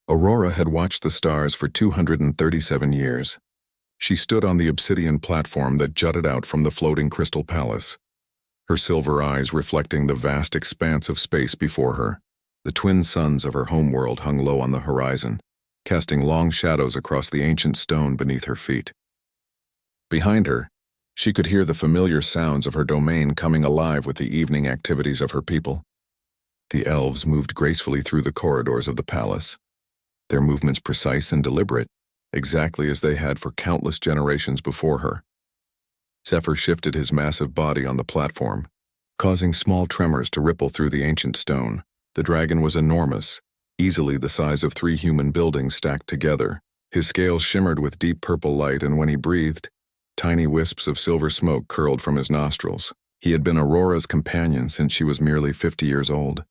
Aurora had watched the stars for 237 years. She stood on the obsidian platform that jutted out from the floating crystal palace, her silver eyes reflecting the vast expanse of space before her. The twin suns of her homeworld hung low on the horizon, casting long shadows across the ancient stone beneath her feet. Behind her, she could hear the familiar sounds of her domain coming alive with the evening activities of her people. The elves moved gracefully through the corridors of the palace, their movements precise and deliberate, exactly as they had for countless generations before her. Zephyr shifted his massive body on the platform, causing small tremors to ripple through the ancient stone. The dragon was enormous, easily the size of 3 human buildings stacked together. His scales shimmered with deep purple light, and when he breathed, tiny wisps of silver smoke curled from his nostrils. He had been Aurora's companion since she was merely 50 years old,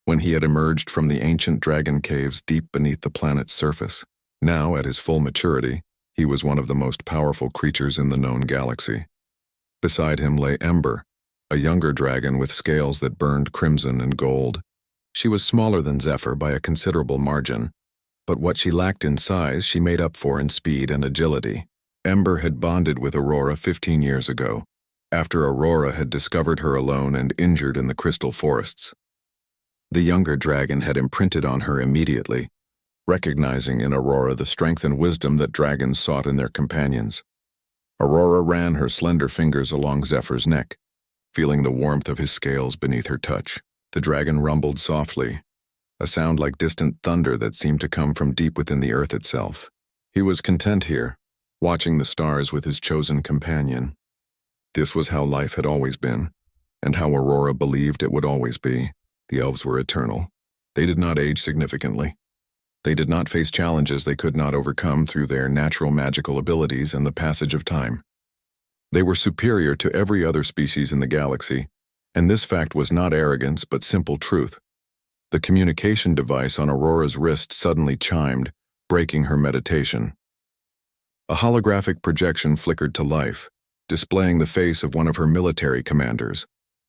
when he had emerged from the ancient dragon caves deep beneath the planet's surface. Now, at his full maturity, he was one of the most powerful creatures in the known galaxy. Beside him lay Ember, a younger dragon with scales that burned crimson and gold. She was smaller than Zephyr by a considerable margin, but what she lacked in size she made up for in speed and agility. Ember had bonded with Aurora 15 years ago, after Aurora had discovered her alone and injured in the crystal forests. The younger dragon had imprinted on her immediately, recognizing in Aurora the strength and wisdom that dragons sought in their companions. Aurora ran her slender fingers along Zephyr's neck, feeling the warmth of his scales beneath her touch. The dragon rumbled softly, a sound like distant thunder that seemed to come from deep within the earth itself. He was content here, watching the stars with his chosen companion. This was how life had always been, and how Aurora believed it would always be. The elves were eternal. They did not age significantly. They did not face challenges they could not overcome through their natural magical abilities and the passage of time. They were superior to every other species in the galaxy, and this fact was not arrogance but simple truth. The communication device on Aurora's wrist suddenly chimed, breaking her meditation. A holographic projection flickered to life, displaying the face of one of her military commanders,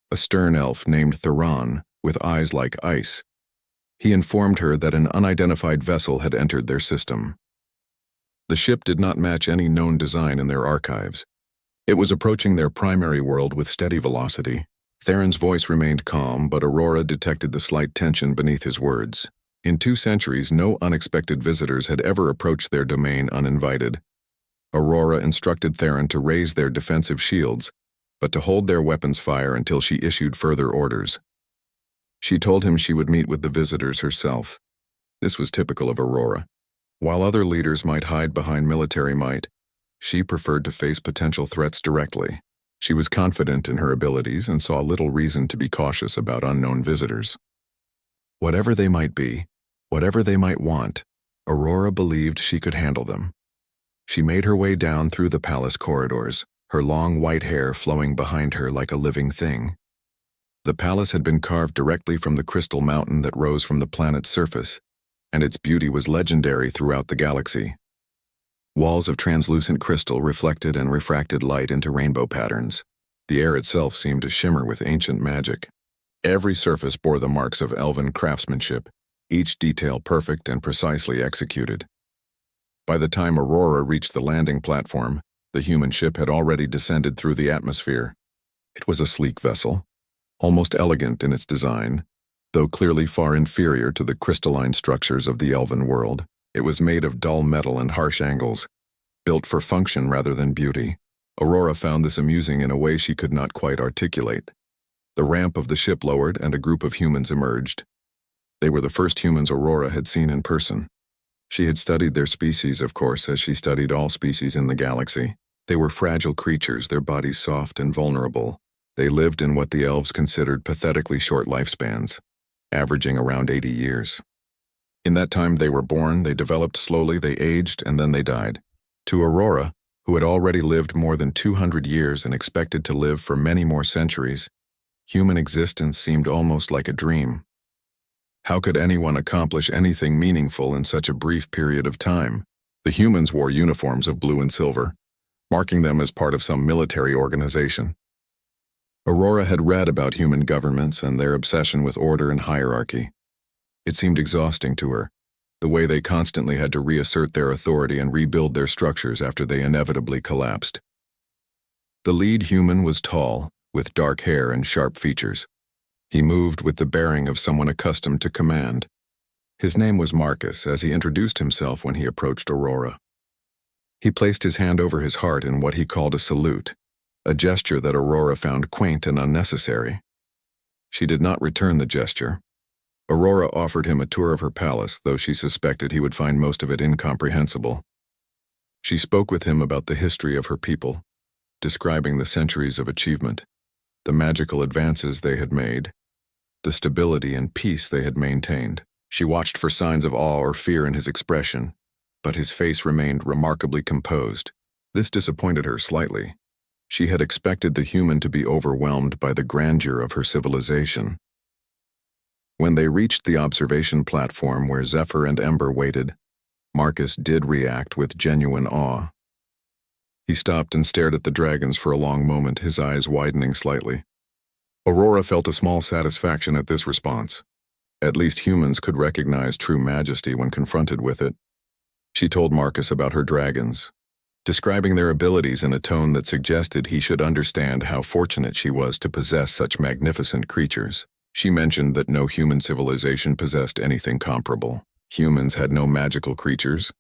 a stern elf named Theron, with eyes like ice. He informed her that an unidentified vessel had entered their system. The ship did not match any known design in their archives. It was approaching their primary world with steady velocity. Theron's voice remained calm, but Aurora detected the slight tension beneath his words. In 2 centuries, no unexpected visitors had ever approached their domain uninvited. Aurora instructed Theron to raise their defensive shields, but to hold their weapons fire until she issued further orders. She told him she would meet with the visitors herself. This was typical of Aurora. While other leaders might hide behind military might, she preferred to face potential threats directly. She was confident in her abilities and saw little reason to be cautious about unknown visitors. Whatever they might be, whatever they might want, Aurora believed she could handle them. She made her way down through the palace corridors, her long white hair flowing behind her like a living thing. The palace had been carved directly from the crystal mountain that rose from the planet's surface, and its beauty was legendary throughout the galaxy. Walls of translucent crystal reflected and refracted light into rainbow patterns. The air itself seemed to shimmer with ancient magic. Every surface bore the marks of elven craftsmanship, each detail perfect and precisely executed. By the time Aurora reached the landing platform, the human ship had already descended through the atmosphere. It was a sleek vessel, almost elegant in its design, though clearly far inferior to the crystalline structures of the elven world. It was made of dull metal and harsh angles, built for function rather than beauty. Aurora found this amusing in a way she could not quite articulate. The ramp of the ship lowered and a group of humans emerged. They were the first humans Aurora had seen in person. She had studied their species, of course, as she studied all species in the galaxy. They were fragile creatures, their bodies soft and vulnerable. They lived in what the elves considered pathetically short lifespans, averaging around 80 years. In that time they were born, they developed slowly, they aged, and then they died. To Aurora, who had already lived more than 200 years and expected to live for many more centuries, human existence seemed almost like a dream. How could anyone accomplish anything meaningful in such a brief period of time? The humans wore uniforms of blue and silver, marking them as part of some military organization. Aurora had read about human governments and their obsession with order and hierarchy. It seemed exhausting to her, the way they constantly had to reassert their authority and rebuild their structures after they inevitably collapsed. The lead human was tall, with dark hair and sharp features. He moved with the bearing of someone accustomed to command. His name was Marcus, as he introduced himself when he approached Aurora. He placed his hand over his heart in what he called a salute, a gesture that Aurora found quaint and unnecessary. She did not return the gesture. Aurora offered him a tour of her palace, though she suspected he would find most of it incomprehensible. She spoke with him about the history of her people, describing the centuries of achievement, the magical advances they had made, the stability and peace they had maintained. She watched for signs of awe or fear in his expression, but his face remained remarkably composed. This disappointed her slightly. She had expected the human to be overwhelmed by the grandeur of her civilization. When they reached the observation platform where Zephyr and Ember waited, Marcus did react with genuine awe. He stopped and stared at the dragons for a long moment, his eyes widening slightly. Aurora felt a small satisfaction at this response. At least humans could recognize true majesty when confronted with it. She told Marcus about her dragons, describing their abilities in a tone that suggested he should understand how fortunate she was to possess such magnificent creatures. She mentioned that no human civilization possessed anything comparable. Humans had no magical creatures,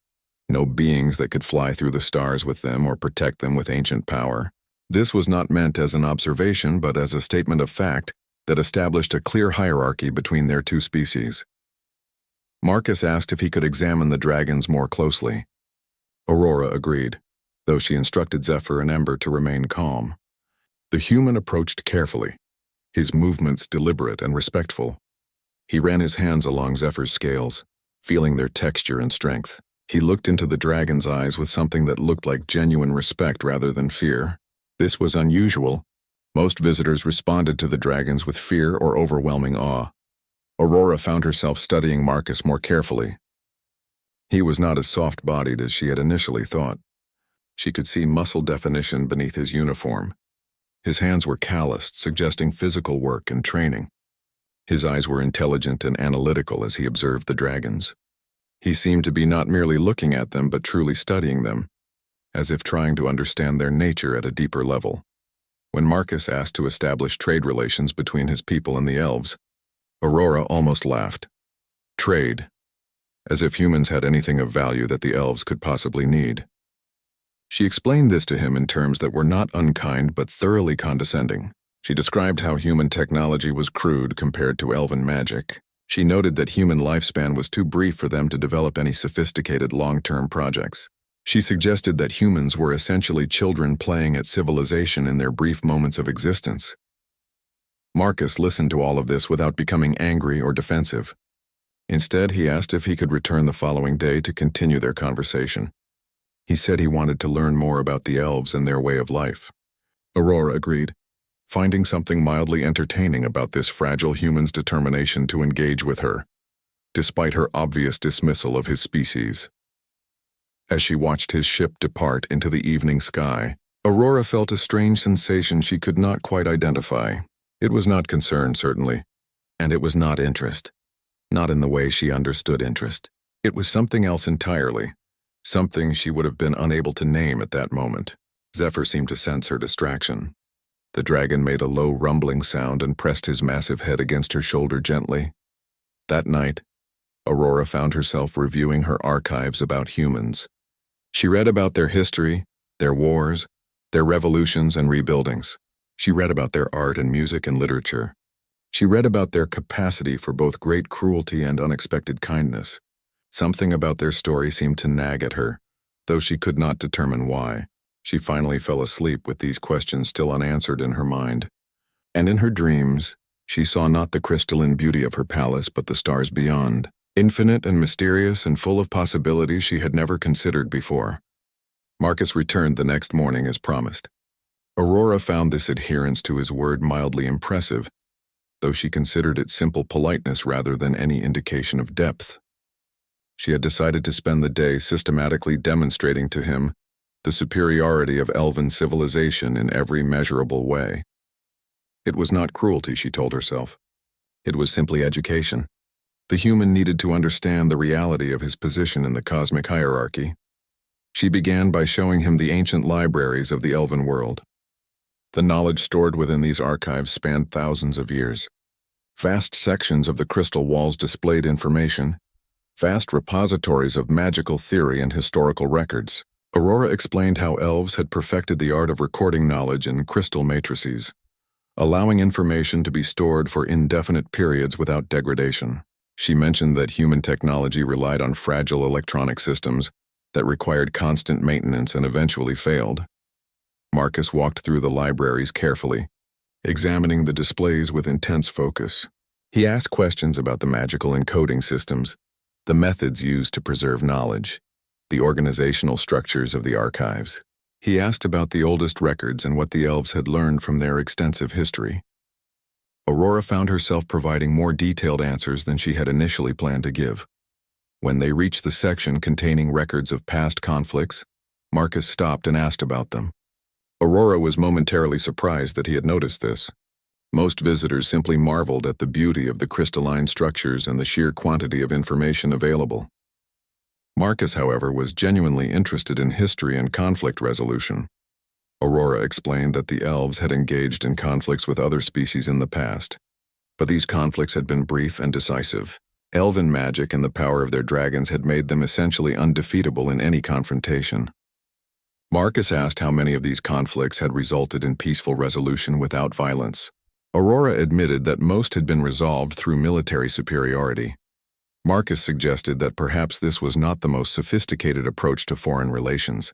no beings that could fly through the stars with them or protect them with ancient power. This was not meant as an observation, but as a statement of fact that established a clear hierarchy between their two species. Marcus asked if he could examine the dragons more closely. Aurora agreed, though she instructed Zephyr and Ember to remain calm. The human approached carefully, his movements deliberate and respectful. He ran his hands along Zephyr's scales, feeling their texture and strength. He looked into the dragon's eyes with something that looked like genuine respect rather than fear. This was unusual. Most visitors responded to the dragons with fear or overwhelming awe. Aurora found herself studying Marcus more carefully. He was not as soft-bodied as she had initially thought. She could see muscle definition beneath his uniform. His hands were calloused, suggesting physical work and training. His eyes were intelligent and analytical as he observed the dragons. He seemed to be not merely looking at them, but truly studying them, as if trying to understand their nature at a deeper level. When Marcus asked to establish trade relations between his people and the elves, Aurora almost laughed. Trade, as if humans had anything of value that the elves could possibly need. She explained this to him in terms that were not unkind but thoroughly condescending. She described how human technology was crude compared to elven magic. She noted that human lifespan was too brief for them to develop any sophisticated long-term projects. She suggested that humans were essentially children playing at civilization in their brief moments of existence. Marcus listened to all of this without becoming angry or defensive. Instead, he asked if he could return the following day to continue their conversation. He said he wanted to learn more about the elves and their way of life. Aurora agreed, finding something mildly entertaining about this fragile human's determination to engage with her, despite her obvious dismissal of his species. As she watched his ship depart into the evening sky, Aurora felt a strange sensation she could not quite identify. It was not concern, certainly, and it was not interest. Not in the way she understood interest. It was something else entirely, something she would have been unable to name at that moment. Zephyr seemed to sense her distraction. The dragon made a low rumbling sound and pressed his massive head against her shoulder gently. That night, Aurora found herself reviewing her archives about humans. She read about their history, their wars, their revolutions and rebuildings. She read about their art and music and literature. She read about their capacity for both great cruelty and unexpected kindness. Something about their story seemed to nag at her, though she could not determine why. She finally fell asleep with these questions still unanswered in her mind. And in her dreams, she saw not the crystalline beauty of her palace but the stars beyond, infinite and mysterious and full of possibilities she had never considered before. Marcus returned the next morning as promised. Aurora found this adherence to his word mildly impressive, though she considered it simple politeness rather than any indication of depth. She had decided to spend the day systematically demonstrating to him the superiority of elven civilization in every measurable way. It was not cruelty, she told herself. It was simply education. The human needed to understand the reality of his position in the cosmic hierarchy. She began by showing him the ancient libraries of the elven world. The knowledge stored within these archives spanned thousands of years. Vast sections of the crystal walls displayed information, vast repositories of magical theory and historical records. Aurora explained how elves had perfected the art of recording knowledge in crystal matrices, allowing information to be stored for indefinite periods without degradation. She mentioned that human technology relied on fragile electronic systems that required constant maintenance and eventually failed. Marcus walked through the libraries carefully, examining the displays with intense focus. He asked questions about the magical encoding systems, the methods used to preserve knowledge, the organizational structures of the archives. He asked about the oldest records and what the elves had learned from their extensive history. Aurora found herself providing more detailed answers than she had initially planned to give. When they reached the section containing records of past conflicts, Marcus stopped and asked about them. Aurora was momentarily surprised that he had noticed this. Most visitors simply marveled at the beauty of the crystalline structures and the sheer quantity of information available. Marcus, however, was genuinely interested in history and conflict resolution. Aurora explained that the elves had engaged in conflicts with other species in the past, but these conflicts had been brief and decisive. Elven magic and the power of their dragons had made them essentially undefeatable in any confrontation. Marcus asked how many of these conflicts had resulted in peaceful resolution without violence. Aurora admitted that most had been resolved through military superiority. Marcus suggested that perhaps this was not the most sophisticated approach to foreign relations.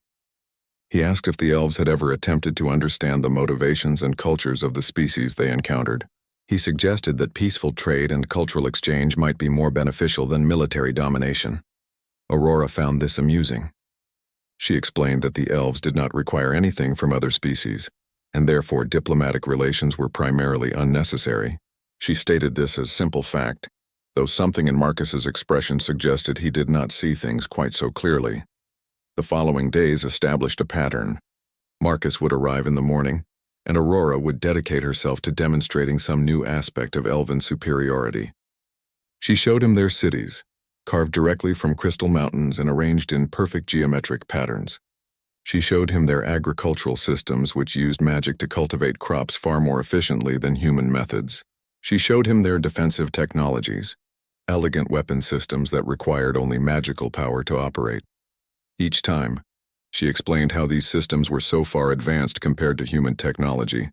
He asked if the elves had ever attempted to understand the motivations and cultures of the species they encountered. He suggested that peaceful trade and cultural exchange might be more beneficial than military domination. Aurora found this amusing. She explained that the elves did not require anything from other species, and therefore diplomatic relations were primarily unnecessary. She stated this as simple fact, though something in Marcus's expression suggested he did not see things quite so clearly. The following days established a pattern. Marcus would arrive in the morning, and Aurora would dedicate herself to demonstrating some new aspect of elven superiority. She showed him their cities, carved directly from crystal mountains and arranged in perfect geometric patterns. She showed him their agricultural systems, which used magic to cultivate crops far more efficiently than human methods. She showed him their defensive technologies, elegant weapon systems that required only magical power to operate. Each time, she explained how these systems were so far advanced compared to human technology,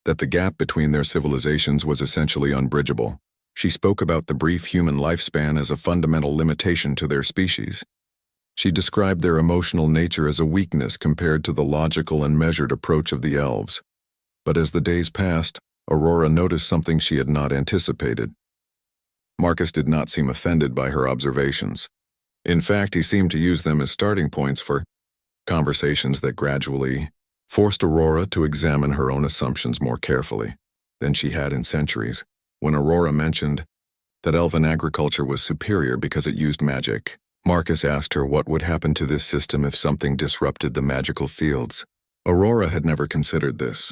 that the gap between their civilizations was essentially unbridgeable. She spoke about the brief human lifespan as a fundamental limitation to their species. She described their emotional nature as a weakness compared to the logical and measured approach of the elves. But as the days passed, Aurora noticed something she had not anticipated. Marcus did not seem offended by her observations. In fact, he seemed to use them as starting points for conversations that gradually forced Aurora to examine her own assumptions more carefully than she had in centuries. When Aurora mentioned that elven agriculture was superior because it used magic, Marcus asked her what would happen to this system if something disrupted the magical fields. Aurora had never considered this.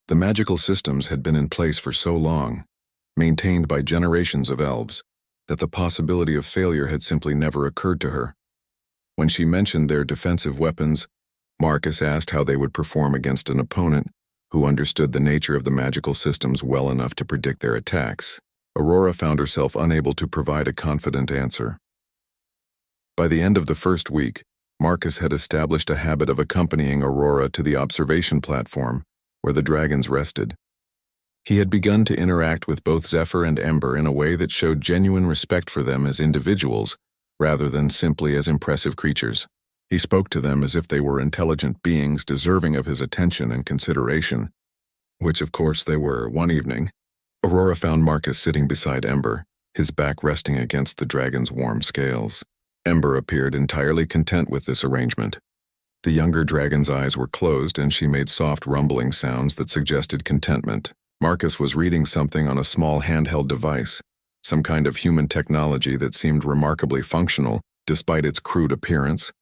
The magical systems had been in place for so long, maintained by generations of elves, that the possibility of failure had simply never occurred to her. When she mentioned their defensive weapons, Marcus asked how they would perform against an opponent who understood the nature of the magical systems well enough to predict their attacks. Aurora found herself unable to provide a confident answer. By the end of the first week, Marcus had established a habit of accompanying Aurora to the observation platform where the dragons rested. He had begun to interact with both Zephyr and Ember in a way that showed genuine respect for them as individuals, rather than simply as impressive creatures. He spoke to them as if they were intelligent beings deserving of his attention and consideration, which of course they were. One evening, Aurora found Marcus sitting beside Ember, his back resting against the dragon's warm scales. Ember appeared entirely content with this arrangement. The younger dragon's eyes were closed and she made soft rumbling sounds that suggested contentment. Marcus was reading something on a small handheld device, some kind of human technology that seemed remarkably functional despite its crude appearance.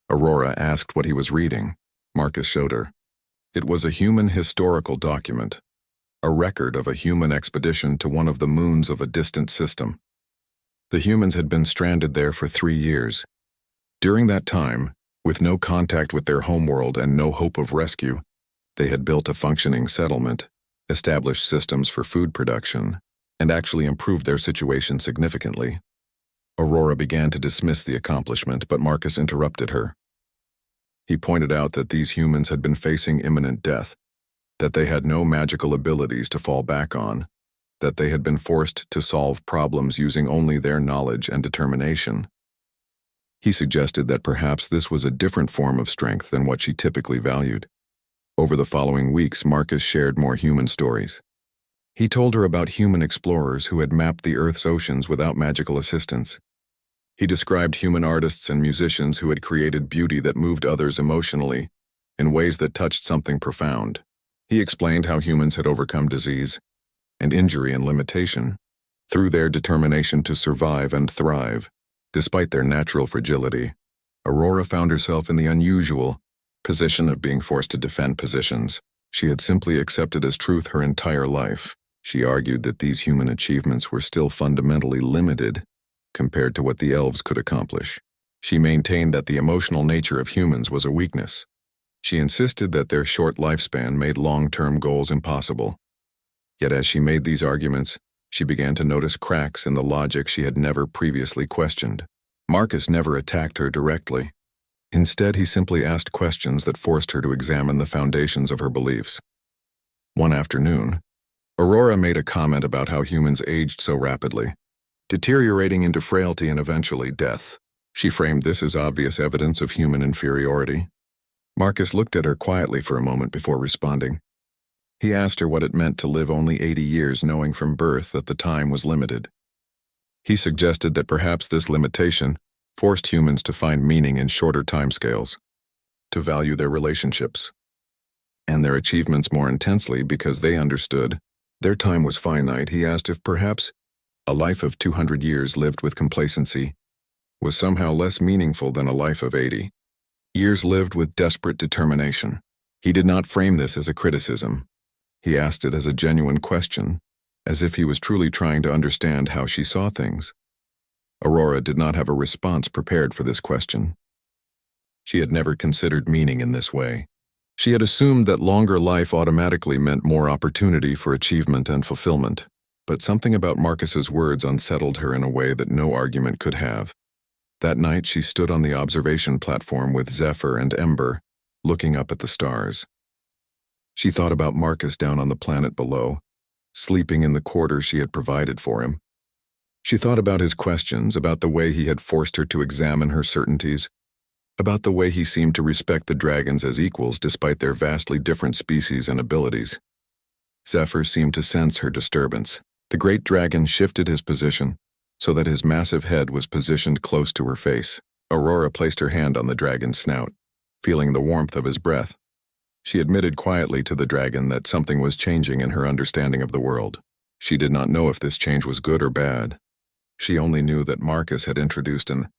Aurora asked what he was reading. Marcus showed her. It was a human historical document, a record of a human expedition to one of the moons of a distant system. The humans had been stranded there for 3 years. During that time, with no contact with their homeworld and no hope of rescue, they had built a functioning settlement, established systems for food production, and actually improved their situation significantly. Aurora began to dismiss the accomplishment, but Marcus interrupted her. He pointed out that these humans had been facing imminent death, that they had no magical abilities to fall back on, that they had been forced to solve problems using only their knowledge and determination. He suggested that perhaps this was a different form of strength than what she typically valued. Over the following weeks, Marcus shared more human stories. He told her about human explorers who had mapped the Earth's oceans without magical assistance. He described human artists and musicians who had created beauty that moved others emotionally, in ways that touched something profound. He explained how humans had overcome disease and injury and limitation through their determination to survive and thrive. Despite their natural fragility, Aurora found herself in the unusual position of being forced to defend positions she had simply accepted as truth her entire life. She argued that these human achievements were still fundamentally limited compared to what the elves could accomplish. She maintained that the emotional nature of humans was a weakness. She insisted that their short lifespan made long-term goals impossible. Yet as she made these arguments, she began to notice cracks in the logic she had never previously questioned. Marcus never attacked her directly. Instead, he simply asked questions that forced her to examine the foundations of her beliefs. One afternoon, Aurora made a comment about how humans aged so rapidly, deteriorating into frailty and eventually death. She framed this as obvious evidence of human inferiority. Marcus looked at her quietly for a moment before responding. He asked her what it meant to live only 80 years, knowing from birth that the time was limited. He suggested that perhaps this limitation forced humans to find meaning in shorter timescales, to value their relationships and their achievements more intensely because they understood their time was finite. He asked if perhaps a life of 200 years lived with complacency was somehow less meaningful than a life of 80 years lived with desperate determination. He did not frame this as a criticism. He asked it as a genuine question, as if he was truly trying to understand how she saw things. Aurora did not have a response prepared for this question. She had never considered meaning in this way. She had assumed that longer life automatically meant more opportunity for achievement and fulfillment, but something about Marcus's words unsettled her in a way that no argument could have. That night, she stood on the observation platform with Zephyr and Ember, looking up at the stars. She thought about Marcus down on the planet below, sleeping in the quarters she had provided for him. She thought about his questions, about the way he had forced her to examine her certainties, about the way he seemed to respect the dragons as equals despite their vastly different species and abilities. Zephyr seemed to sense her disturbance. The great dragon shifted his position so that his massive head was positioned close to her face. Aurora placed her hand on the dragon's snout, feeling the warmth of his breath. She admitted quietly to the dragon that something was changing in her understanding of the world. She did not know if this change was good or bad. She only knew that Marcus had introduced an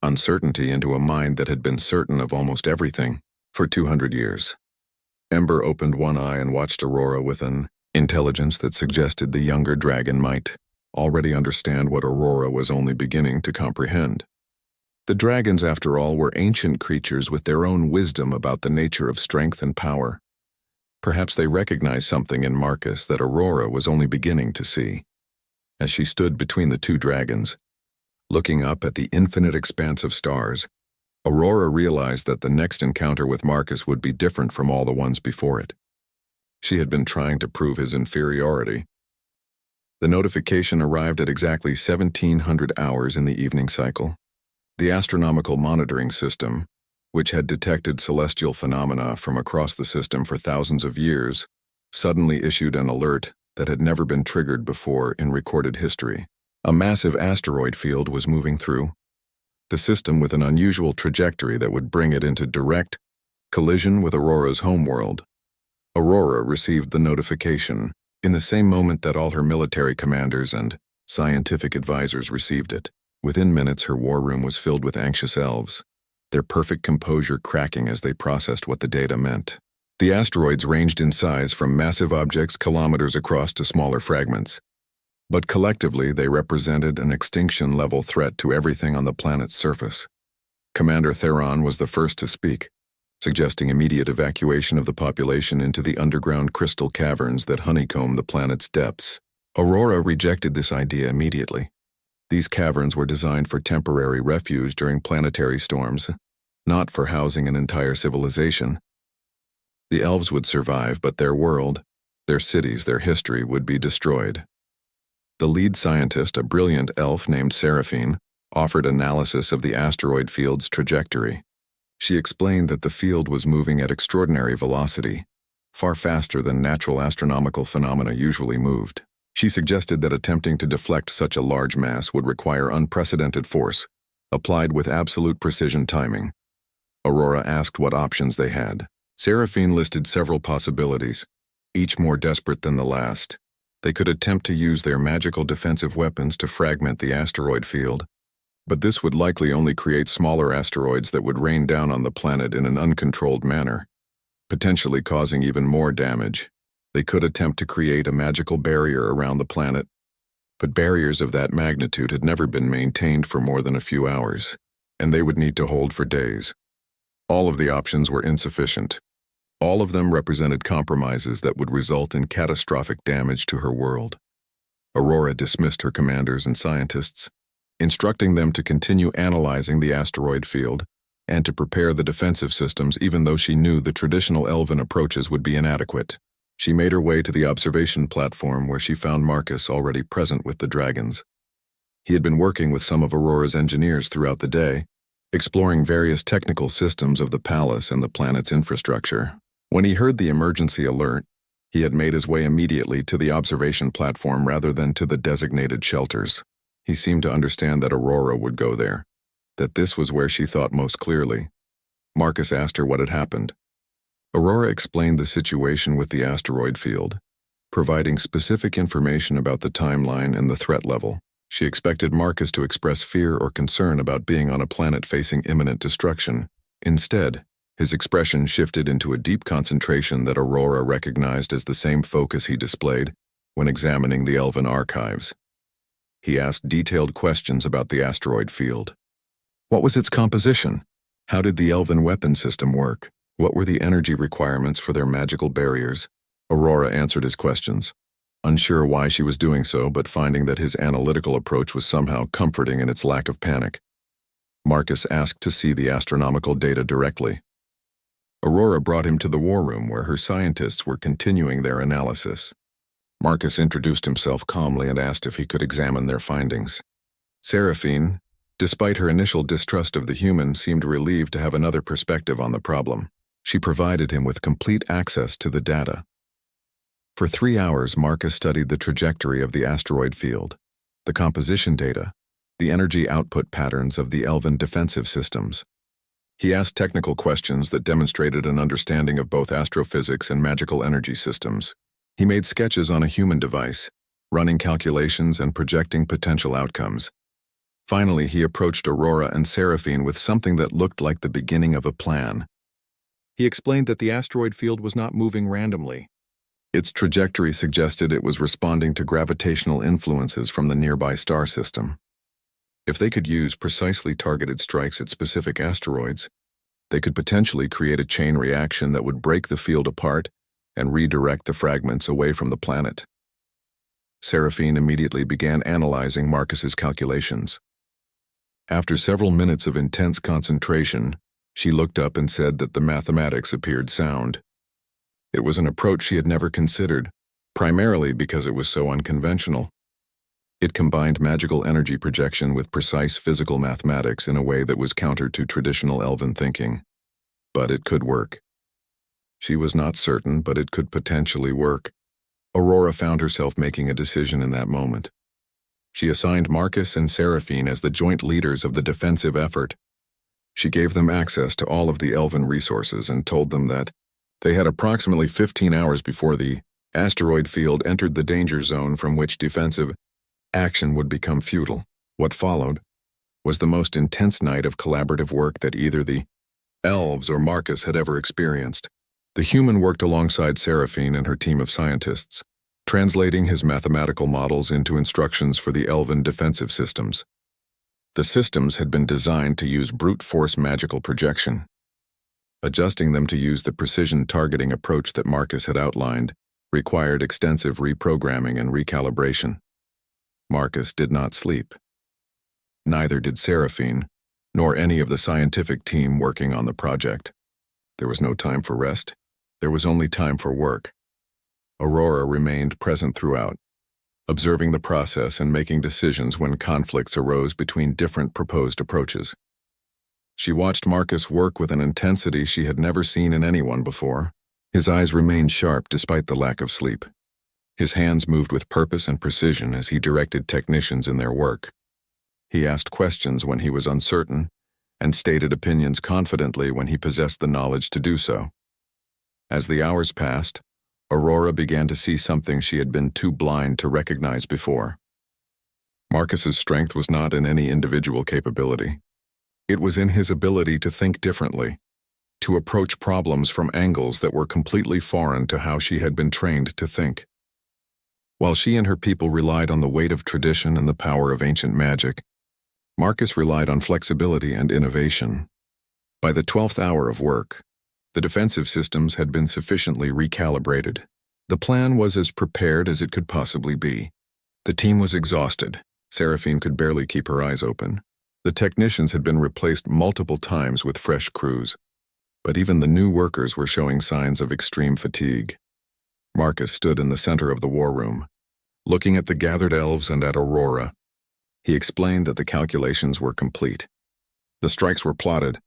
uncertainty into a mind that had been certain of almost everything for 200 years. Ember opened one eye and watched Aurora with an intelligence that suggested the younger dragon might already understand what Aurora was only beginning to comprehend. The dragons, after all, were ancient creatures with their own wisdom about the nature of strength and power. Perhaps they recognized something in Marcus that Aurora was only beginning to see. As she stood between the two dragons, looking up at the infinite expanse of stars, Aurora realized that the next encounter with Marcus would be different from all the ones before it. She had been trying to prove his inferiority. The notification arrived at exactly 1700 hours in the evening cycle. The astronomical monitoring system, which had detected celestial phenomena from across the system for thousands of years, suddenly issued an alert that had never been triggered before in recorded history. A massive asteroid field was moving through the system with an unusual trajectory that would bring it into direct collision with Aurora's homeworld. Aurora received the notification in the same moment that all her military commanders and scientific advisors received it. Within minutes, her war room was filled with anxious elves, their perfect composure cracking as they processed what the data meant. The asteroids ranged in size from massive objects kilometers across to smaller fragments. but collectively they represented an extinction-level threat to everything on the planet's surface. Commander Theron was the first to speak, suggesting immediate evacuation of the population into the underground crystal caverns that honeycomb the planet's depths. Aurora rejected this idea immediately. These caverns were designed for temporary refuge during planetary storms, not for housing an entire civilization. The elves would survive, but their world, their cities, their history would be destroyed. The lead scientist, a brilliant elf named Seraphine, offered analysis of the asteroid field's trajectory. She explained that the field was moving at extraordinary velocity, far faster than natural astronomical phenomena usually moved. She suggested that attempting to deflect such a large mass would require unprecedented force, applied with absolute precision timing. Aurora asked what options they had. Seraphine listed several possibilities, each more desperate than the last. They could attempt to use their magical defensive weapons to fragment the asteroid field, but this would likely only create smaller asteroids that would rain down on the planet in an uncontrolled manner, potentially causing even more damage. They could attempt to create a magical barrier around the planet, but barriers of that magnitude had never been maintained for more than a few hours, and they would need to hold for days. All of the options were insufficient. All of them represented compromises that would result in catastrophic damage to her world. Aurora dismissed her commanders and scientists, instructing them to continue analyzing the asteroid field and to prepare the defensive systems even though she knew the traditional elven approaches would be inadequate. She made her way to the observation platform where she found Marcus already present with the dragons. He had been working with some of Aurora's engineers throughout the day, exploring various technical systems of the palace and the planet's infrastructure. When he heard the emergency alert, he had made his way immediately to the observation platform rather than to the designated shelters. He seemed to understand that Aurora would go there, that this was where she thought most clearly. Marcus asked her what had happened. Aurora explained the situation with the asteroid field, providing specific information about the timeline and the threat level. She expected Marcus to express fear or concern about being on a planet facing imminent destruction. Instead, his expression shifted into a deep concentration that Aurora recognized as the same focus he displayed when examining the elven archives. He asked detailed questions about the asteroid field. What was its composition? How did the elven weapon system work? What were the energy requirements for their magical barriers? Aurora answered his questions, unsure why she was doing so, but finding that his analytical approach was somehow comforting in its lack of panic. Marcus asked to see the astronomical data directly. Aurora brought him to the war room where her scientists were continuing their analysis. Marcus introduced himself calmly and asked if he could examine their findings. Seraphine, despite her initial distrust of the human, seemed relieved to have another perspective on the problem. She provided him with complete access to the data. For 3 hours, Marcus studied the trajectory of the asteroid field, the composition data, the energy output patterns of the elven defensive systems. He asked technical questions that demonstrated an understanding of both astrophysics and magical energy systems. He made sketches on a human device, running calculations and projecting potential outcomes. Finally, he approached Aurora and Seraphine with something that looked like the beginning of a plan. He explained that the asteroid field was not moving randomly. Its trajectory suggested it was responding to gravitational influences from the nearby star system. If they could use precisely targeted strikes at specific asteroids, they could potentially create a chain reaction that would break the field apart and redirect the fragments away from the planet. Seraphine immediately began analyzing Marcus's calculations. After several minutes of intense concentration, she looked up and said that the mathematics appeared sound. It was an approach she had never considered, primarily because it was so unconventional. It combined magical energy projection with precise physical mathematics in a way that was counter to traditional elven thinking. But it could work. She was not certain, but it could potentially work. Aurora found herself making a decision in that moment. She assigned Marcus and Seraphine as the joint leaders of the defensive effort. She gave them access to all of the elven resources and told them that they had approximately 15 hours before the asteroid field entered the danger zone from which defensive action would become futile. What followed was the most intense night of collaborative work that either the elves or Marcus had ever experienced. The human worked alongside Seraphine and her team of scientists, translating his mathematical models into instructions for the elven defensive systems. The systems had been designed to use brute force magical projection. Adjusting them to use the precision targeting approach that Marcus had outlined required extensive reprogramming and recalibration. Marcus did not sleep. Neither did Seraphine, nor any of the scientific team working on the project. There was no time for rest. There was only time for work. Aurora remained present throughout, observing the process and making decisions when conflicts arose between different proposed approaches. She watched Marcus work with an intensity she had never seen in anyone before. His eyes remained sharp despite the lack of sleep. His hands moved with purpose and precision as he directed technicians in their work. He asked questions when he was uncertain and stated opinions confidently when he possessed the knowledge to do so. As the hours passed, Aurora began to see something she had been too blind to recognize before. Marcus's strength was not in any individual capability. It was in his ability to think differently, to approach problems from angles that were completely foreign to how she had been trained to think. While she and her people relied on the weight of tradition and the power of ancient magic, Marcus relied on flexibility and innovation. By the 12th hour of work, the defensive systems had been sufficiently recalibrated. The plan was as prepared as it could possibly be. The team was exhausted. Seraphine could barely keep her eyes open. The technicians had been replaced multiple times with fresh crews, but even the new workers were showing signs of extreme fatigue. Marcus stood in the center of the war room, looking at the gathered elves and at Aurora. He explained that the calculations were complete. The strikes were plotted.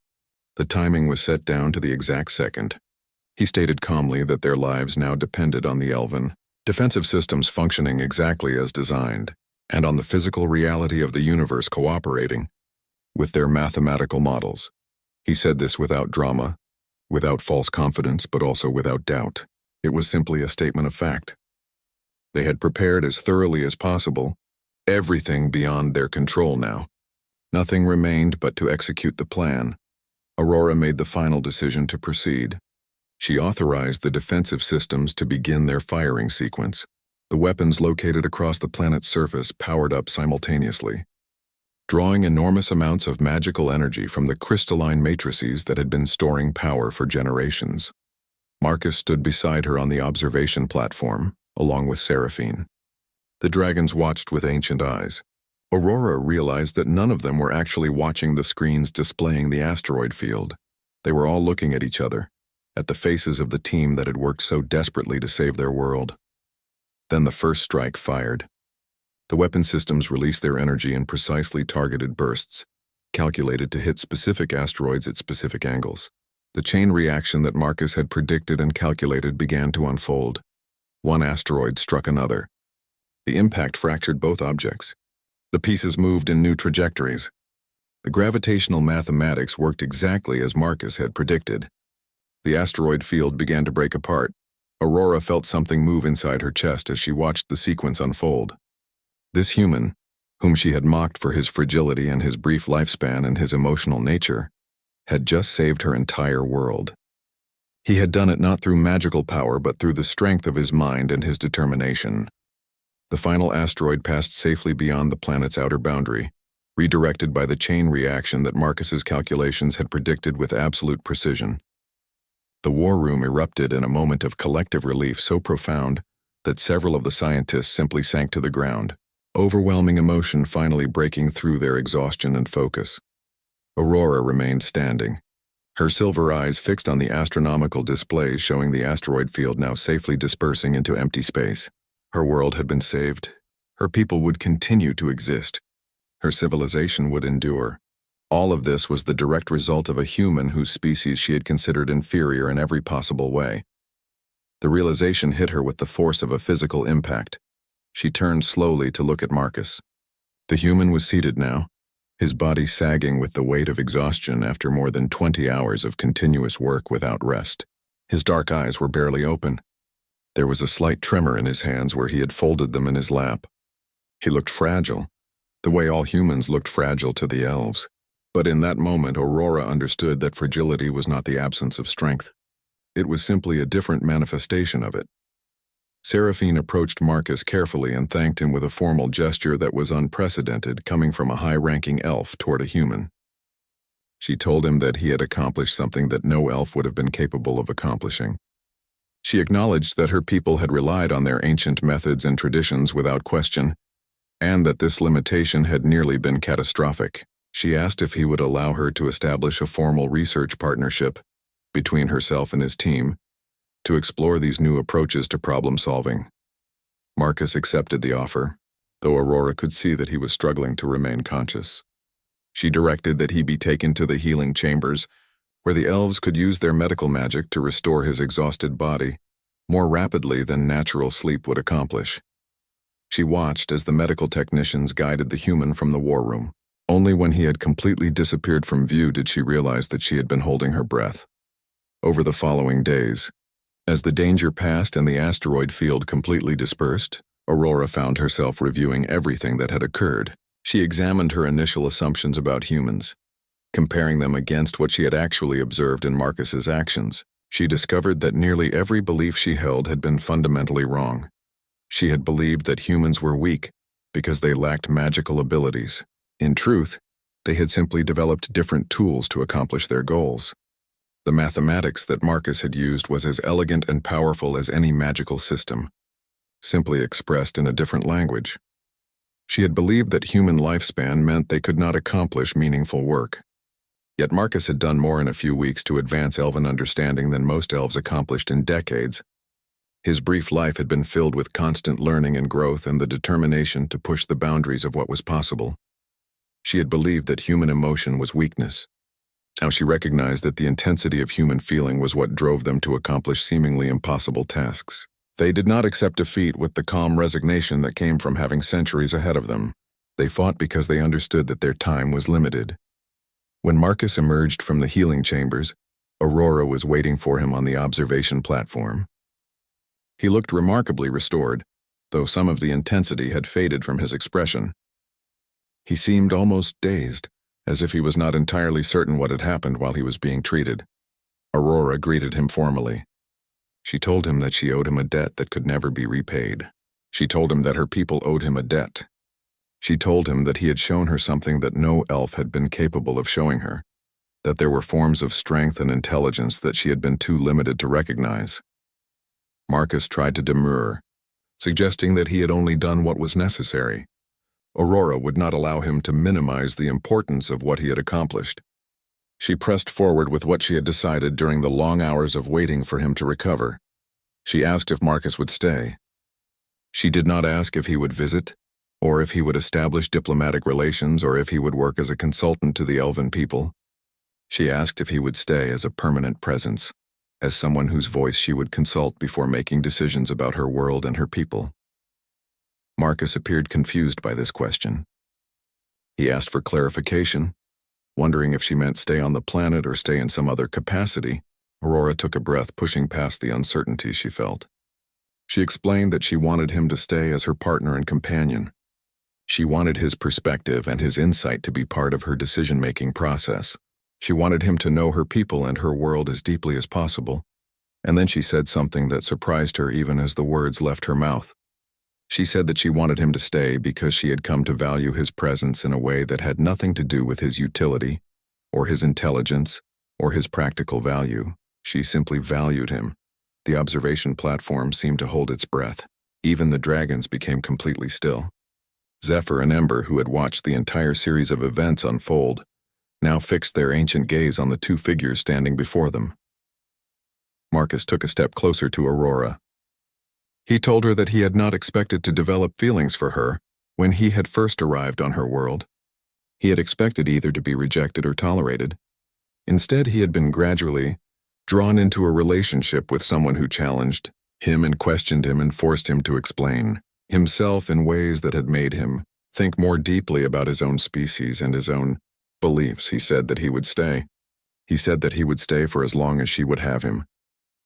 The timing was set down to the exact second. He stated calmly that their lives now depended on the elven defensive systems functioning exactly as designed, and on the physical reality of the universe cooperating with their mathematical models. He said this without drama, without false confidence, but also without doubt. It was simply a statement of fact. They had prepared as thoroughly as possible, everything beyond their control now. Nothing remained but to execute the plan. Aurora made the final decision to proceed. She authorized the defensive systems to begin their firing sequence. The weapons located across the planet's surface powered up simultaneously, drawing enormous amounts of magical energy from the crystalline matrices that had been storing power for generations. Marcus stood beside her on the observation platform, along with Seraphine. The dragons watched with ancient eyes. Aurora realized that none of them were actually watching the screens displaying the asteroid field. They were all looking at each other, at the faces of the team that had worked so desperately to save their world. Then the first strike fired. The weapon systems released their energy in precisely targeted bursts, calculated to hit specific asteroids at specific angles. The chain reaction that Marcus had predicted and calculated began to unfold. One asteroid struck another. The impact fractured both objects. The pieces moved in new trajectories. The gravitational mathematics worked exactly as Marcus had predicted. The asteroid field began to break apart. Aurora felt something move inside her chest as she watched the sequence unfold. This human, whom she had mocked for his fragility and his brief lifespan and his emotional nature, had just saved her entire world. He had done it not through magical power but through the strength of his mind and his determination. The final asteroid passed safely beyond the planet's outer boundary, redirected by the chain reaction that Marcus's calculations had predicted with absolute precision. The war room erupted in a moment of collective relief so profound that several of the scientists simply sank to the ground, overwhelming emotion finally breaking through their exhaustion and focus. Aurora remained standing, her silver eyes fixed on the astronomical displays showing the asteroid field now safely dispersing into empty space. Her world had been saved. Her people would continue to exist. Her civilization would endure. All of this was the direct result of a human whose species she had considered inferior in every possible way. The realization hit her with the force of a physical impact. She turned slowly to look at Marcus. The human was seated now, his body sagging with the weight of exhaustion after more than 20 hours of continuous work without rest. His dark eyes were barely open. There was a slight tremor in his hands where he had folded them in his lap. He looked fragile, the way all humans looked fragile to the elves. But in that moment, Aurora understood that fragility was not the absence of strength. It was simply a different manifestation of it. Seraphine approached Marcus carefully and thanked him with a formal gesture that was unprecedented, coming from a high-ranking elf toward a human. She told him that he had accomplished something that no elf would have been capable of accomplishing. She acknowledged that her people had relied on their ancient methods and traditions without question, and that this limitation had nearly been catastrophic. She asked if he would allow her to establish a formal research partnership between herself and his team to explore these new approaches to problem-solving. Marcus accepted the offer, though Aurora could see that he was struggling to remain conscious. She directed that he be taken to the healing chambers, where the elves could use their medical magic to restore his exhausted body more rapidly than natural sleep would accomplish. She watched as the medical technicians guided the human from the war room. Only when he had completely disappeared from view did she realize that she had been holding her breath. Over the following days, as the danger passed and the asteroid field completely dispersed, Aurora found herself reviewing everything that had occurred. She examined her initial assumptions about humans, comparing them against what she had actually observed in Marcus's actions. She discovered that nearly every belief she held had been fundamentally wrong. She had believed that humans were weak because they lacked magical abilities. In truth, they had simply developed different tools to accomplish their goals. The mathematics that Marcus had used was as elegant and powerful as any magical system, simply expressed in a different language. She had believed that human lifespan meant they could not accomplish meaningful work. Yet Marcus had done more in a few weeks to advance elven understanding than most elves accomplished in decades. His brief life had been filled with constant learning and growth and the determination to push the boundaries of what was possible. She had believed that human emotion was weakness. Now she recognized that the intensity of human feeling was what drove them to accomplish seemingly impossible tasks. They did not accept defeat with the calm resignation that came from having centuries ahead of them. They fought because they understood that their time was limited. When Marcus emerged from the healing chambers, Aurora was waiting for him on the observation platform. He looked remarkably restored, though some of the intensity had faded from his expression. He seemed almost dazed, as if he was not entirely certain what had happened while he was being treated. Aurora greeted him formally. She told him that she owed him a debt that could never be repaid. She told him that her people owed him a debt. She told him that he had shown her something that no elf had been capable of showing her, that there were forms of strength and intelligence that she had been too limited to recognize. Marcus tried to demur, suggesting that he had only done what was necessary. Aurora would not allow him to minimize the importance of what he had accomplished. She pressed forward with what she had decided during the long hours of waiting for him to recover. She asked if Marcus would stay. She did not ask if he would visit, or if he would establish diplomatic relations, or if he would work as a consultant to the elven people. She asked if he would stay as a permanent presence, as someone whose voice she would consult before making decisions about her world and her people. Marcus appeared confused by this question. He asked for clarification, wondering if she meant stay on the planet or stay in some other capacity. Aurora took a breath, pushing past the uncertainty she felt. She explained that she wanted him to stay as her partner and companion. She wanted his perspective and his insight to be part of her decision-making process. She wanted him to know her people and her world as deeply as possible. And then she said something that surprised her even as the words left her mouth. She said that she wanted him to stay because she had come to value his presence in a way that had nothing to do with his utility, or his intelligence, or his practical value. She simply valued him. The observation platform seemed to hold its breath. Even the dragons became completely still. Zephyr and Ember, who had watched the entire series of events unfold, now fixed their ancient gaze on the two figures standing before them. Marcus took a step closer to Aurora. He told her that he had not expected to develop feelings for her when he had first arrived on her world. He had expected either to be rejected or tolerated. Instead, he had been gradually drawn into a relationship with someone who challenged him and questioned him and forced him to explain himself in ways that had made him think more deeply about his own species and his own beliefs. He said that he would stay. He said that he would stay for as long as she would have him,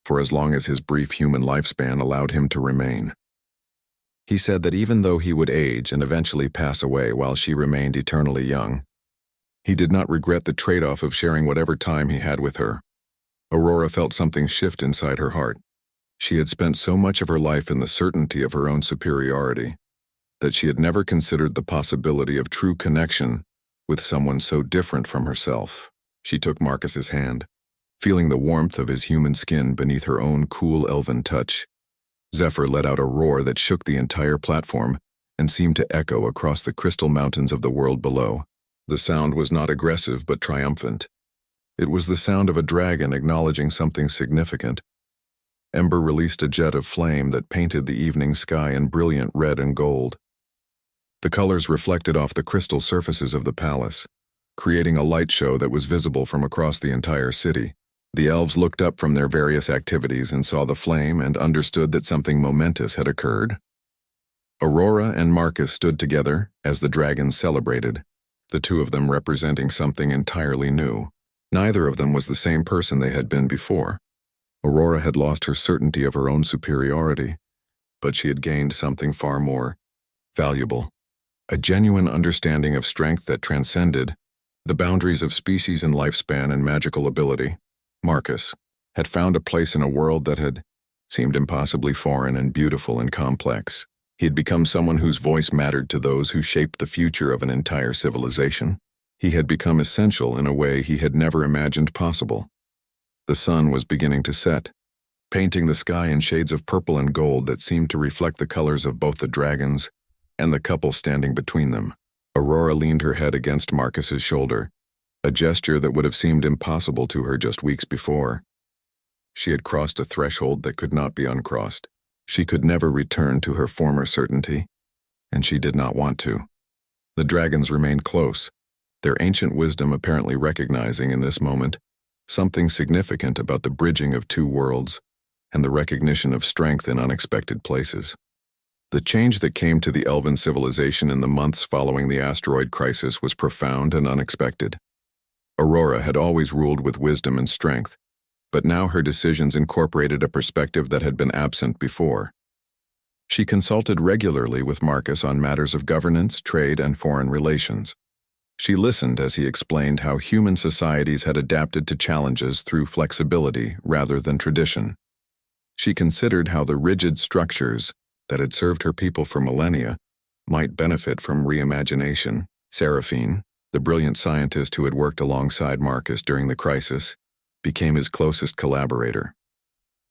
for as long as his brief human lifespan allowed him to remain. He said that even though he would age and eventually pass away while she remained eternally young, he did not regret the trade-off of sharing whatever time he had with her. Aurora felt something shift inside her heart. She had spent so much of her life in the certainty of her own superiority that she had never considered the possibility of true connection with someone so different from herself. She took Marcus's hand, feeling the warmth of his human skin beneath her own cool elven touch. Zephyr let out a roar that shook the entire platform and seemed to echo across the crystal mountains of the world below. The sound was not aggressive but triumphant. It was the sound of a dragon acknowledging something significant. Ember released a jet of flame that painted the evening sky in brilliant red and gold. The colors reflected off the crystal surfaces of the palace, creating a light show that was visible from across the entire city. The elves looked up from their various activities and saw the flame and understood that something momentous had occurred. Aurora and Marcus stood together as the dragons celebrated, the two of them representing something entirely new. Neither of them was the same person they had been before. Aurora had lost her certainty of her own superiority, but she had gained something far more valuable, a genuine understanding of strength that transcended the boundaries of species and lifespan and magical ability. Marcus had found a place in a world that had seemed impossibly foreign and beautiful and complex. He had become someone whose voice mattered to those who shaped the future of an entire civilization. He had become essential in a way he had never imagined possible. The sun was beginning to set, painting the sky in shades of purple and gold that seemed to reflect the colors of both the dragons and the couple standing between them. Aurora leaned her head against Marcus's shoulder, a gesture that would have seemed impossible to her just weeks before. She had crossed a threshold that could not be uncrossed. She could never return to her former certainty, and she did not want to. The dragons remained close, their ancient wisdom apparently recognizing in this moment something significant about the bridging of two worlds and the recognition of strength in unexpected places. The change that came to the elven civilization in the months following the asteroid crisis was profound and unexpected. Aurora had always ruled with wisdom and strength, but now her decisions incorporated a perspective that had been absent before. She consulted regularly with Marcus on matters of governance, trade, and foreign relations. She listened as he explained how human societies had adapted to challenges through flexibility rather than tradition. She considered how the rigid structures that had served her people for millennia might benefit from reimagination. Seraphine, the brilliant scientist who had worked alongside Marcus during the crisis, became his closest collaborator.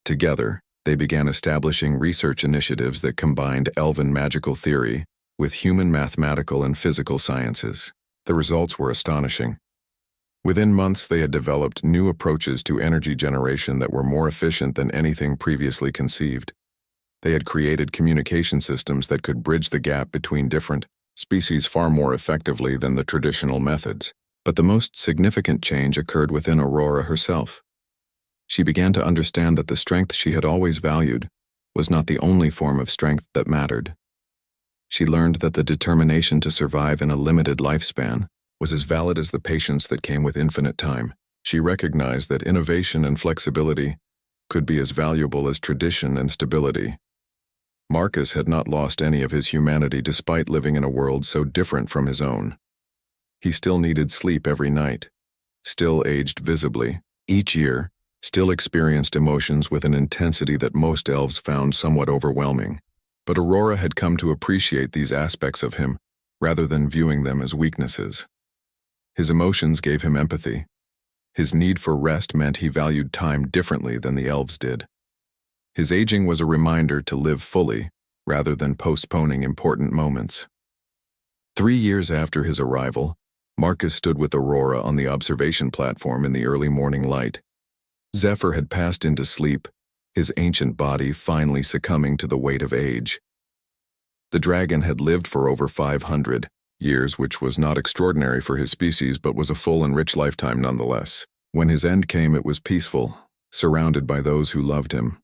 Together, they began establishing research initiatives that combined elven magical theory with human mathematical and physical sciences. The results were astonishing. Within months, they had developed new approaches to energy generation that were more efficient than anything previously conceived. They had created communication systems that could bridge the gap between different species far more effectively than the traditional methods. But the most significant change occurred within Aurora herself. She began to understand that the strength she had always valued was not the only form of strength that mattered. She learned that the determination to survive in a limited lifespan was as valid as the patience that came with infinite time. She recognized that innovation and flexibility could be as valuable as tradition and stability. Marcus had not lost any of his humanity despite living in a world so different from his own. He still needed sleep every night, still aged visibly each year, still experienced emotions with an intensity that most elves found somewhat overwhelming. But Aurora had come to appreciate these aspects of him rather than viewing them as weaknesses. His emotions gave him empathy. His need for rest meant he valued time differently than the elves did. His aging was a reminder to live fully rather than postponing important moments. 3 years after his arrival, Marcus stood with Aurora on the observation platform in the early morning light. Zephyr had passed into sleep, his ancient body finally succumbing to the weight of age. The dragon had lived for over 500 years, which was not extraordinary for his species but was a full and rich lifetime nonetheless. When his end came, it was peaceful, surrounded by those who loved him.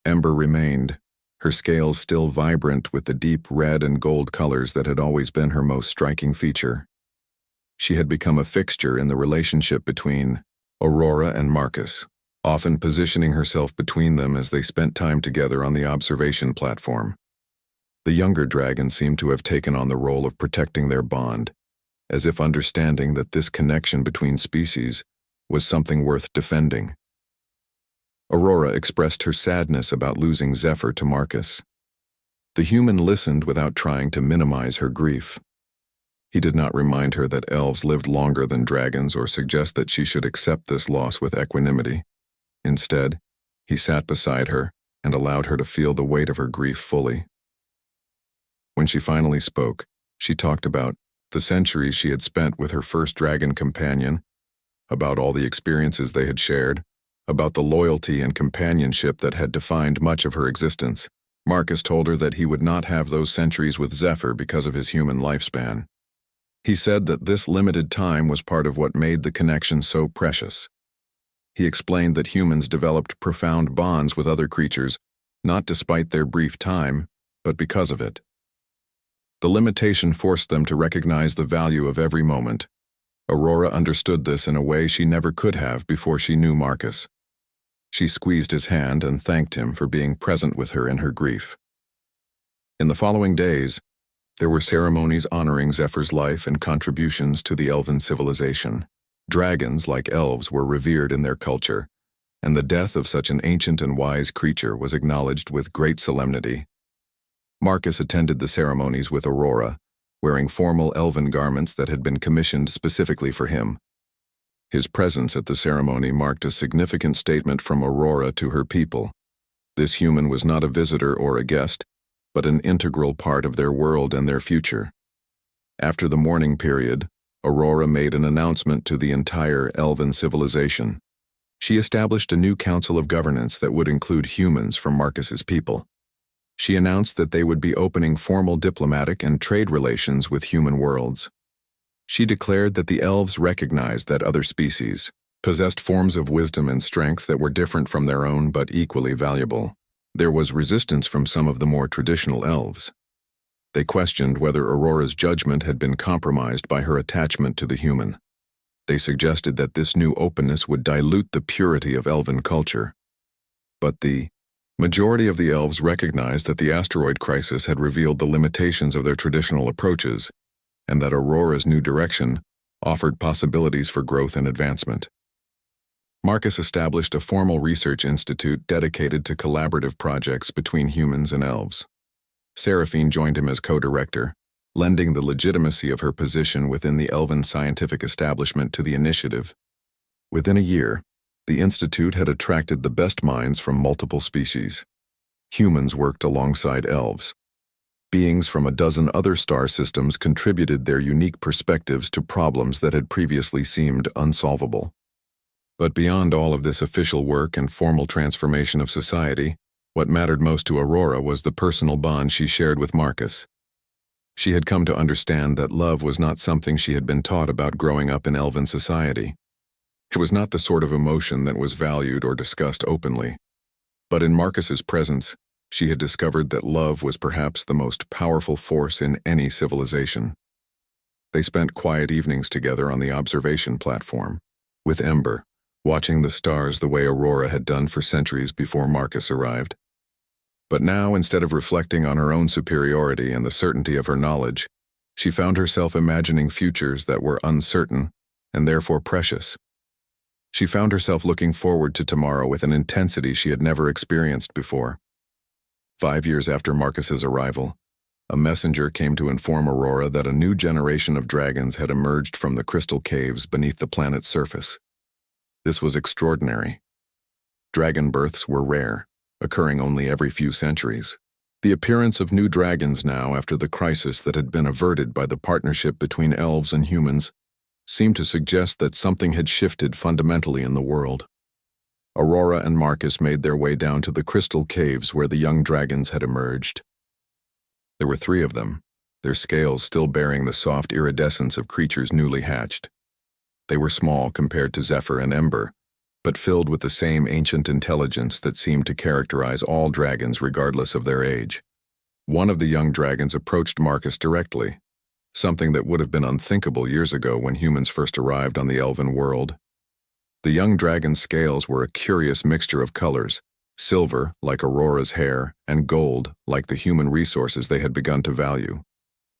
Ember remained, her scales still vibrant with the deep red and gold colors that had always been her most striking feature. She had become a fixture in the relationship between Aurora and Marcus, often positioning herself between them as they spent time together on the observation platform. The younger dragon seemed to have taken on the role of protecting their bond, as if understanding that this connection between species was something worth defending. Aurora expressed her sadness about losing Zephyr to Marcus. The human listened without trying to minimize her grief. He did not remind her that elves lived longer than dragons or suggest that she should accept this loss with equanimity. Instead, he sat beside her and allowed her to feel the weight of her grief fully. When she finally spoke, she talked about the centuries she had spent with her first dragon companion, about all the experiences they had shared, about the loyalty and companionship that had defined much of her existence. Marcus told her that he would not have those centuries with Zephyr because of his human lifespan. He said that this limited time was part of what made the connection so precious. He explained that humans developed profound bonds with other creatures, not despite their brief time, but because of it. The limitation forced them to recognize the value of every moment. Aurora understood this in a way she never could have before she knew Marcus. She squeezed his hand and thanked him for being present with her in her grief. In the following days, there were ceremonies honoring Zephyr's life and contributions to the elven civilization. Dragons, like elves, were revered in their culture, and the death of such an ancient and wise creature was acknowledged with great solemnity. Marcus attended the ceremonies with Aurora, wearing formal elven garments that had been commissioned specifically for him. His presence at the ceremony marked a significant statement from Aurora to her people. This human was not a visitor or a guest, but an integral part of their world and their future. After the mourning period, Aurora made an announcement to the entire elven civilization. She established a new council of governance that would include humans from Marcus's people. She announced that they would be opening formal diplomatic and trade relations with human worlds. She declared that the elves recognized that other species possessed forms of wisdom and strength that were different from their own but equally valuable. There was resistance from some of the more traditional elves. They questioned whether Aurora's judgment had been compromised by her attachment to the human. They suggested that this new openness would dilute the purity of elven culture. But the majority of the elves recognized that the asteroid crisis had revealed the limitations of their traditional approaches, and that Aurora's new direction offered possibilities for growth and advancement. Marcus established a formal research institute dedicated to collaborative projects between humans and elves. Seraphine joined him as co-director, lending the legitimacy of her position within the elven scientific establishment to the initiative. Within a year, the institute had attracted the best minds from multiple species. Humans worked alongside elves. Beings from a dozen other star systems contributed their unique perspectives to problems that had previously seemed unsolvable. But beyond all of this official work and formal transformation of society, what mattered most to Aurora was the personal bond she shared with Marcus. She had come to understand that love was not something she had been taught about growing up in elven society. It was not the sort of emotion that was valued or discussed openly. But in Marcus's presence, she had discovered that love was perhaps the most powerful force in any civilization. They spent quiet evenings together on the observation platform, with Ember, watching the stars the way Aurora had done for centuries before Marcus arrived. But now, instead of reflecting on her own superiority and the certainty of her knowledge, she found herself imagining futures that were uncertain and therefore precious. She found herself looking forward to tomorrow with an intensity she had never experienced before. 5 years after Marcus's arrival, a messenger came to inform Aurora that a new generation of dragons had emerged from the crystal caves beneath the planet's surface. This was extraordinary. Dragon births were rare, occurring only every few centuries. The appearance of new dragons now, after the crisis that had been averted by the partnership between elves and humans, seemed to suggest that something had shifted fundamentally in the world. Aurora and Marcus made their way down to the crystal caves where the young dragons had emerged. There were 3 of them, their scales still bearing the soft iridescence of creatures newly hatched. They were small compared to Zephyr and Ember, but filled with the same ancient intelligence that seemed to characterize all dragons regardless of their age. One of the young dragons approached Marcus directly, something that would have been unthinkable years ago when humans first arrived on the elven world. The young dragon's scales were a curious mixture of colors, silver, like Aurora's hair, and gold, like the human resources they had begun to value.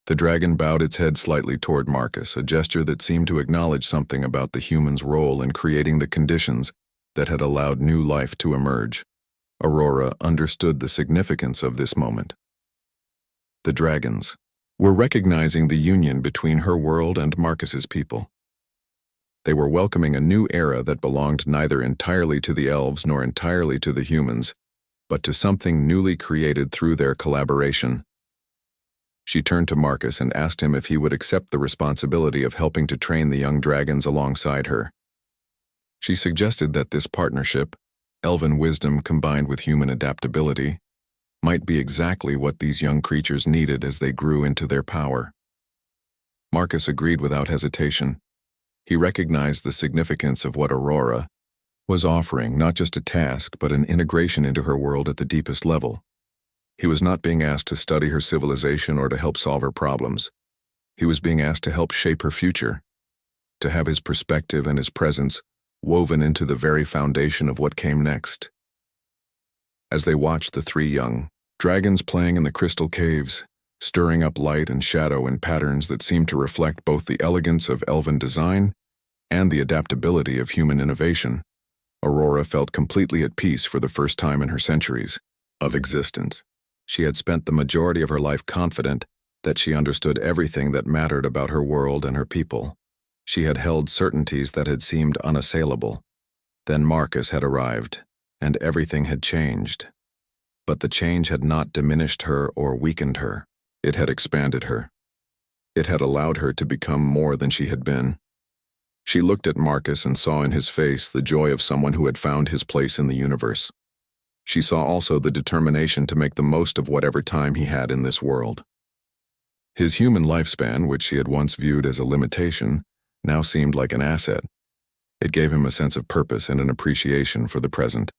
The dragon bowed its head slightly toward Marcus, a gesture that seemed to acknowledge something about the human's role in creating the conditions that had allowed new life to emerge. Aurora understood the significance of this moment. The dragons were recognizing the union between her world and Marcus's people. They were welcoming a new era that belonged neither entirely to the elves nor entirely to the humans, but to something newly created through their collaboration. She turned to Marcus and asked him if he would accept the responsibility of helping to train the young dragons alongside her. She suggested that this partnership, elven wisdom combined with human adaptability, might be exactly what these young creatures needed as they grew into their power. Marcus agreed without hesitation. He recognized the significance of what Aurora was offering, not just a task, but an integration into her world at the deepest level. He was not being asked to study her civilization or to help solve her problems. He was being asked to help shape her future, to have his perspective and his presence woven into the very foundation of what came next. As they watched the three young dragons playing in the crystal caves, stirring up light and shadow in patterns that seemed to reflect both the elegance of elven design and the adaptability of human innovation, Aurora felt completely at peace for the first time in her centuries of existence. She had spent the majority of her life confident that she understood everything that mattered about her world and her people. She had held certainties that had seemed unassailable. Then Marcus had arrived, and everything had changed. But the change had not diminished her or weakened her. It had expanded her. It had allowed her to become more than she had been. She looked at Marcus and saw in his face the joy of someone who had found his place in the universe. She saw also the determination to make the most of whatever time he had in this world. His human lifespan, which she had once viewed as a limitation, now seemed like an asset. It gave him a sense of purpose and an appreciation for the present.